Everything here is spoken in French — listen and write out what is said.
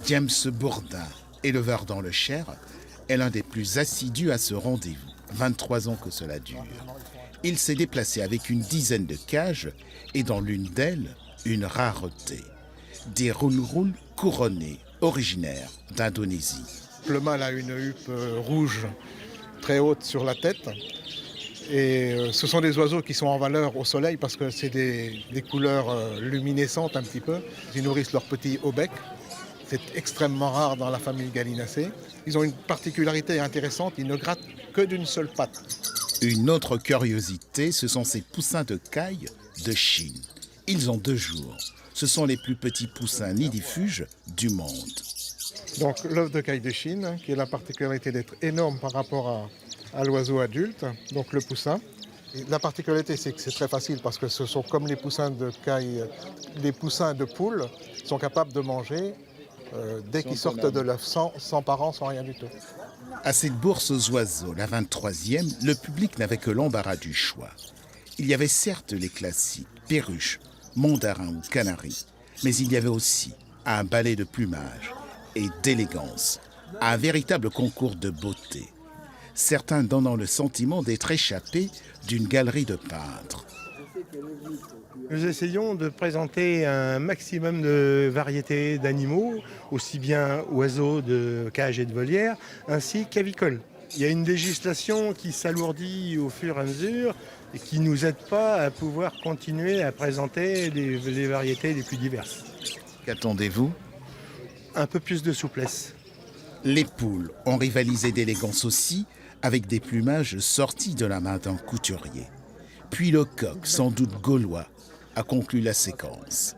James Bourdin, éleveur dans le Cher, est l'un des plus assidus à ce rendez-vous. 23 ans que cela dure. Il s'est déplacé avec une dizaine de cages et dans l'une d'elles, une rareté. Des roule-roules couronnés, originaires d'Indonésie. Le mâle a une huppe rouge très haute sur la tête. Et ce sont des oiseaux qui sont en valeur au soleil parce que c'est des couleurs luminescentes un petit peu. Ils nourrissent leurs petits au bec. C'est extrêmement rare dans la famille Gallinacées. Ils ont une particularité intéressante, ils ne grattent que d'une seule patte. Une autre curiosité, ce sont ces poussins de caille de Chine. Ils ont 2 jours. Ce sont les plus petits poussins nidifuges du monde. Donc l'œuf de caille de Chine, qui a la particularité d'être énorme par rapport à l'oiseau adulte, donc le poussin. Et la particularité, c'est que c'est très facile parce que ce sont comme les poussins de caille, les poussins de poule sont capables de manger dès qu'ils sortent de l'œuf, sans parents, sans rien du tout. À cette bourse aux oiseaux, la 23e, le public n'avait que l'embarras du choix. Il y avait certes les classiques, perruches, mandarins ou canaris, mais il y avait aussi un ballet de plumage et d'élégance, un véritable concours de beauté. Certains donnant le sentiment d'être échappés d'une galerie de peintres. Nous essayons de présenter un maximum de variétés d'animaux, aussi bien oiseaux de cage et de volière, ainsi qu'avicoles. Il y a une législation qui s'alourdit au fur et à mesure et qui ne nous aide pas à pouvoir continuer à présenter les variétés les plus diverses. Qu'attendez-vous ? Un peu plus de souplesse. Les poules ont rivalisé d'élégance aussi avec des plumages sortis de la main d'un couturier. Puis le coq, sans doute gaulois, a conclu la séquence.